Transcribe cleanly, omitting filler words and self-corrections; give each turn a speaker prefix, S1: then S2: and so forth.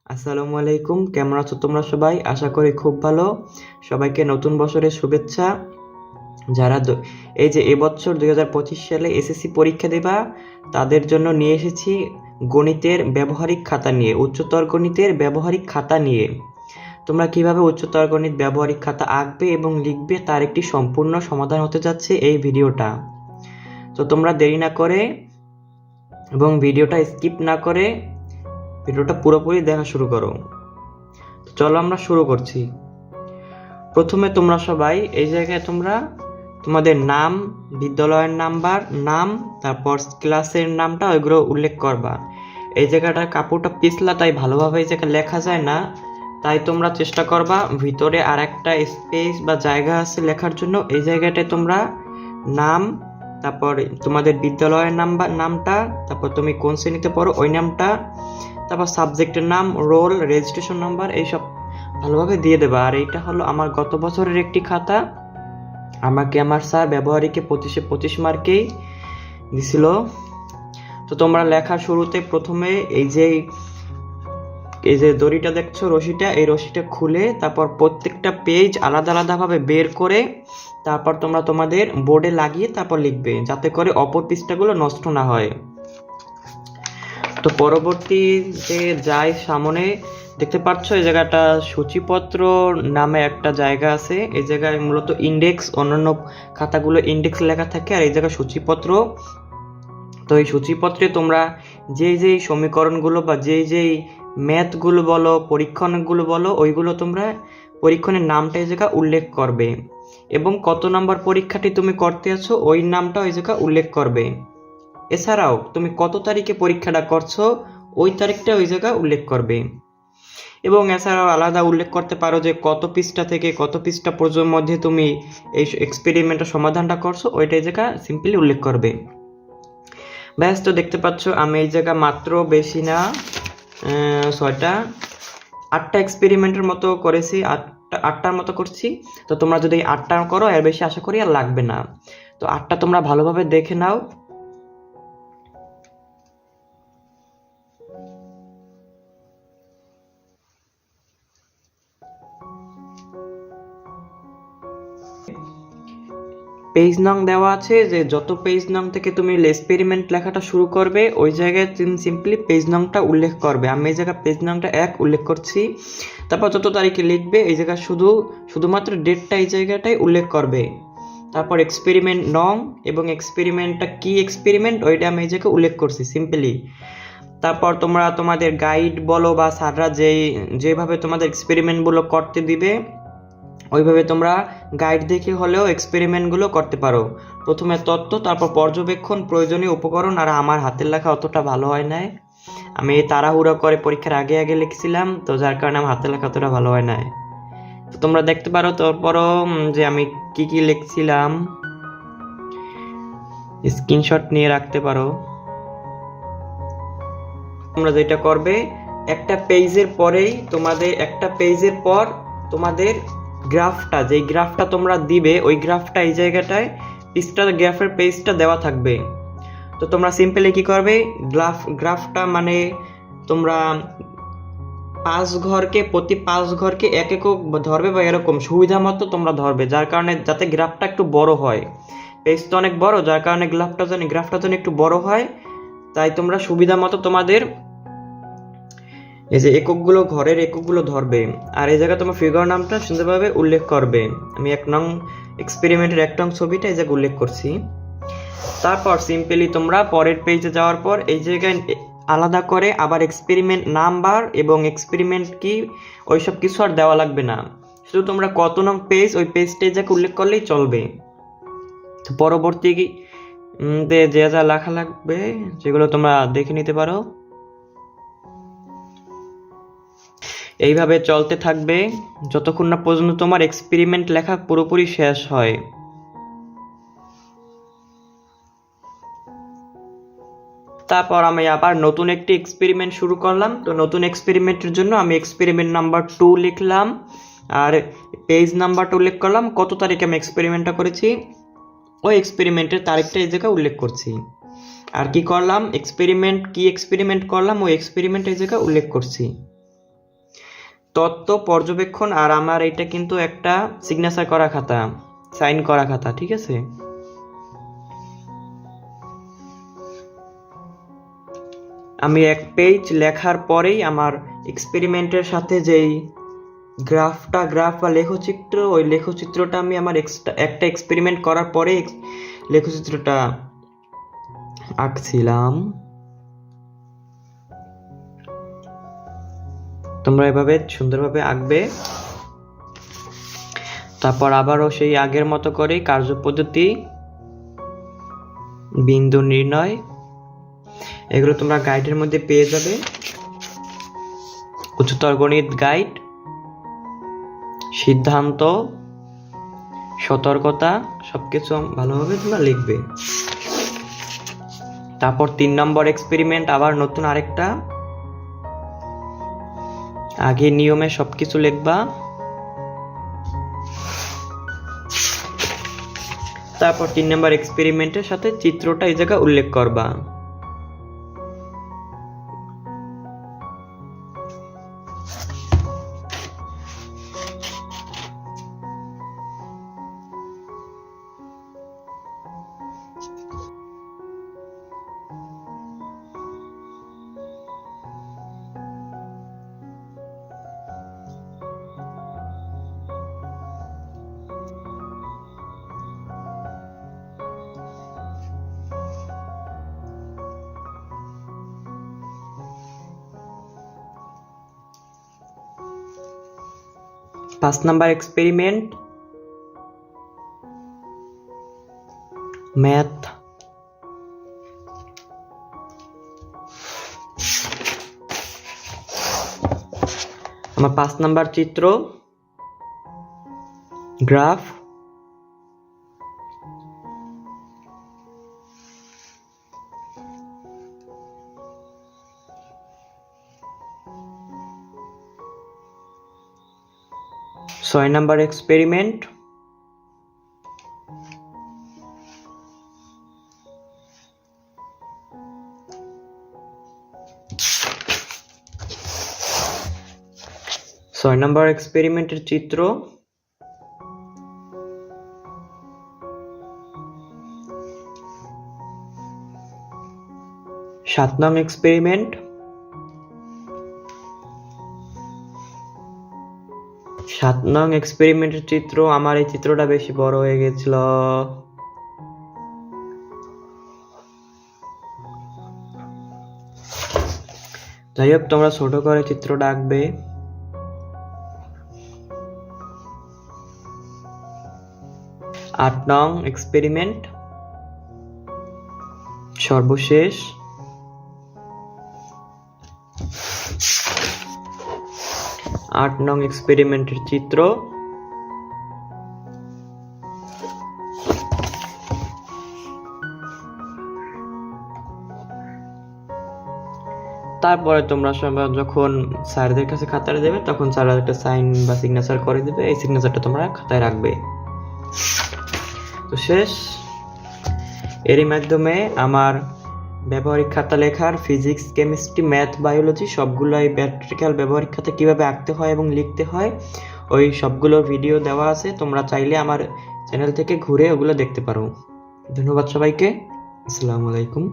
S1: আসসালামু আলাইকুম, কেমন আছো তোমরা সবাই? আশা করি খুব ভালো। সবাইকে নতুন বছরের শুভেচ্ছা। যারা এই যে এবছর 2025 সালে এসএসসি পরীক্ষা দেবা তাদের জন্য নিয়ে এসেছি গণিতের ব্যবহারিক খাতা নিয়ে, উচ্চতর গণিতের ব্যবহারিক খাতা নিয়ে। তোমরা কিভাবে উচ্চতর গণিত ব্যবহারিক খাতা আঁকবে এবং লিখবে তার একটি সম্পূর্ণ সমাধান হতে যাচ্ছে এই ভিডিওটা। তো তোমরা দেরি না করে এবং ভিডিওটা স্কিপ না করে ভিডিওটা পুরোপুরি দেখা শুরু করো। চলো আমরা শুরু করছি। প্রথমে তোমরা সবাই এই জায়গায় তোমরা তোমাদের নাম, বিদ্যালয়ের নাম্বার, নাম, তারপর ক্লাসের নামটা ওইগুলো উল্লেখ করবা। এই জায়গাটার কাপড়টা পিছলা, তাই ভালোভাবে এই জায়গায় লেখা যায় না, তাই তোমরা চেষ্টা করবা ভিতরে আর একটা স্পেস বা জায়গা আছে লেখার জন্য। এই জায়গাটায় তোমরা নাম, তারপর তোমাদের বিদ্যালয়ের নামটা, তারপর তুমি কোন শ্রেণীতে পড়ো ওই নামটা, তারপর সাবজেক্টের নাম, রোল, রেজিস্ট্রেশন নাম্বার এইসব ভালোভাবে দিয়ে দেবা। আর এইটা হলো আমার গত বছরের একটি খাতা, আমাকে আমার স্যার ব্যবহারিকে 25 মার্কেই দিছিল। তো তোমরা লেখার শুরুতে প্রথমে এই যে দড়িটা দেখছো, রশিটা, এই রশিটা খুলে তারপর প্রত্যেকটা পেজ আলাদা আলাদাভাবে বের করে তারপর তোমরা তোমাদের বোর্ডে লাগিয়ে তারপর লিখবে, যাতে করে অপর পৃষ্ঠাগুলো নষ্ট না হয়। তো পরবর্তীতে যাই সামনে দেখতে পাচ্ছ এই জায়গাটা সূচিপত্র নামে একটা জায়গা আছে। এই জায়গায় মূলত ইন্ডেক্স, অন্যান্য খাতাগুলো ইন্ডেক্স লেখা থাকে, আর এই জায়গায় সূচিপত্র। তো এই সূচিপত্রে তোমরা যেই সমীকরণগুলো বা যেই ম্যাথগুলো বলো, পরীক্ষণগুলো বলো, ওইগুলো তোমরা পরীক্ষণের নামটা এই জায়গায় উল্লেখ করবে এবং কত নম্বর পরীক্ষাটি তুমি করতে আছো ওই নামটা ওই জায়গায় উল্লেখ করবে। এছাড়াও তুমি কত তারিখে পরীক্ষাটা করছো ওই তারিখটা ওই জায়গায় উল্লেখ করবে। এবং এছাড়াও আলাদা উল্লেখ করতে পারো যে কত পৃষ্ঠা থেকে কত পৃষ্ঠা পর্যন্ত মধ্যে তুমি এই এক্সপেরিমেন্টের সমাধানটা করছো, ওইটা এই জায়গা সিম্পলি উল্লেখ করবে। ব্যাস, তো দেখতে পাচ্ছ আমি এই জায়গা মাত্র বেশি না 8টা এক্সপেরিমেন্টের মতো করেছি, 8টার মতো করছি। তো তোমরা যদি 8টা করো এর বেশি আশা করি আর লাগবে না। তো 8টা তোমরা ভালোভাবে দেখে নাও। পেজ নং দেওয়া আছে, যে যত পেজ নং থেকে তুমি এক্সপেরিমেন্ট লেখাটা শুরু করবে ওই জায়গায় তুমি সিম্পলি পেজ নংটা উল্লেখ করবে। আমি এই জায়গায় পেজ নংটা 1 উল্লেখ করছি। তারপর যত তারিখে লিখবে এই জায়গায় শুধুমাত্র ডেটটা এই জায়গাটাই উল্লেখ করবে। তারপর এক্সপেরিমেন্ট নং এবং এক্সপেরিমেন্টটা কি এক্সপেরিমেন্ট ওইটা আমি এই জায়গায় উল্লেখ করছি সিম্পলি। তারপর তোমরা তোমাদের গাইড বলো বা স্যাররা যেভাবে তোমাদের এক্সপেরিমেন্টগুলো করতে দিবে ওইভাবে তোমরা গাইড দেখে হলেও এক্সপেরিমেন্টগুলো করতে পারো। প্রথমে তত্ত্ব, তারপর পর্যবেক্ষণ, প্রয়োজনীয় উপকরণ। আর আমার হাতের লেখা অতটা ভালো হয় নাই, আমি তাড়াহুড়ো করে পরীক্ষার আগে লিখছিলাম, তো যার কারণে আমার হাতের লেখা অতটা ভালো হয় নাই। তো তোমরা দেখতে পারো তারপরও যে আমি কি লিখছিলাম, স্ক্রিনশট নিয়ে রাখতে পারো। তোমরা যেটা করবে একটা পেজের পরেই একটা পেজের পর তোমাদের গ্রাফটা, যেই গ্রাফটা তোমরা দিবে ওই গ্রাফটা এই জায়গাটায় গ্রাফের পেজটা দেওয়া থাকবে। তো তোমরা সিম্পলি কি করবে, গ্রাফটা মানে তোমরা প্রতি 5 ঘরকে এক একক ধরবে বা এরকম সুবিধা মতো তোমরা ধরবে, যার কারণে যাতে গ্রাফটা একটু বড় হয়। পেজ তো অনেক বড়, যার কারণে গ্রাফটা যেন একটু বড় হয়, তাই তোমরা সুবিধা মতো তোমাদের এই যে ঘরের এককগুলো ধরবে। আর এই জায়গায় তোমার ফিগার নামটা সুন্দরভাবে উল্লেখ করবে। আমি 1 নং এক্সপেরিমেন্টের 1 নং ছবিটা এই জায়গায় উল্লেখ করছি। তারপর সিম্পলি তোমরা পরের পেজে যাওয়ার পর এই জায়গায় আলাদা করে আবার এক্সপেরিমেন্ট নাম্বার এবং এক্সপেরিমেন্ট কি ওইসব কিছু আর দেওয়া লাগবে না, শুধু তোমরা কত নং পেজ ওই পেজটা এই জায়গায় উল্লেখ করলেই চলবে। তো পরবর্তী যা লেখা লাগবে যেগুলো তোমরা দেখে নিতে পারো। এইভাবে চলতে থাকবে যতক্ষণ না পর্যন্ত তোমার এক্সপেরিমেন্ট লেখা পুরোপুরি শেষ হয়। তারপর আমি আবার নতুন একটি এক্সপেরিমেন্ট শুরু করলাম। তো নতুন এক্সপেরিমেন্টের জন্য আমি এক্সপেরিমেন্ট নাম্বার 2 লিখলাম আর পেজ নাম্বারটা উল্লেখ করলাম, কত তারিখে আমি এক্সপেরিমেন্টটা করেছি ওই এক্সপেরিমেন্টের তারিখটা এই জায়গায় উল্লেখ করছি। আর কি করলাম, কি এক্সপেরিমেন্ট করলাম ওই এক্সপেরিমেন্ট এই জায়গায় উল্লেখ করছি। তত্ত্ব পর্যবেক্ষণ, আর আমার এটা কিন্তু একটা সিগনেচার করা খাতা, সাইন করা খাতা, ঠিক আছে? আমি এক পেজ লেখার পরেই আমার এক্সপেরিমেন্টের সাথে যেই গ্রাফ বা লেখচিত্র, ওই লেখচিত্রটা আমি আমার একটা এক্সপেরিমেন্ট করার পরে লেখচিত্রটা আঁকছিলাম। তোমরা এভাবে সুন্দরভাবে আঁকবে। তারপর আবারও সেই আগের মতো করে কার্যপদ্ধতি, বিন্দু নির্ণয়, এগুলো তোমরা গাইডের মধ্যে পেয়ে যাবে। উচ্চতর গণিত গাইড, সিদ্ধান্ত, সতর্কতা, সবকিছু ভালোভাবে তোমরা লিখবে। তারপর 3 নম্বর এক্সপেরিমেন্ট, আবার নতুন আরেকটা, আগে নিয়মে সবকিছু লিখবা। তারপর 3 নম্বর এক্সপেরিমেন্টের সাথে চিত্রটা এই জায়গায় উল্লেখ করবা। পাঁচ নাম্বার এক্সপেরিমেন্ট, ম্যাথ। আমার 5 নাম্বার চিত্র, গ্রাফ। 6 নাম্বার এক্সপেরিমেন্ট, এক্সপেরিমেন্টের চিত্র। 7 নং এক্সপেরিমেন্ট, 7 নং এক্সপেরিমেন্টের চিত্র। আমার এই চিত্রটা বেশি বড় হয়ে গেছিল, যাই হোক তোমরা ছোট করে চিত্রটা আঁকবে। 8 নং এক্সপেরিমেন্ট, সর্বশেষ। 8 নং এক্সপেরিমেন্টের চিত্র। তারপরে তোমরা যখন স্যারদের কাছে খাতাটা দেবে তখন স্যাররা একটা সাইন বা সিগনেচার করে দেবে, এই সিগনেচারটা তোমরা খাতায় রাখবে। তো শেষ। এরই মাধ্যমে আমার ব্যবহারিক খাতা লেখার ফিজিক্স, কেমিস্ট্রি, ম্যাথ, বায়োলজি সবগুলোই প্র্যাকটিক্যাল ব্যবহারিক খাতা কিভাবে আঁকতে হয় এবং লিখতে হয় ওই সবগুলোর ভিডিও দেওয়া আছে, তোমরা চাইলে আমার চ্যানেল থেকে ঘুরে ওগুলো দেখতে পারো। ধন্যবাদ সবাইকে। আসসালামু আলাইকুম।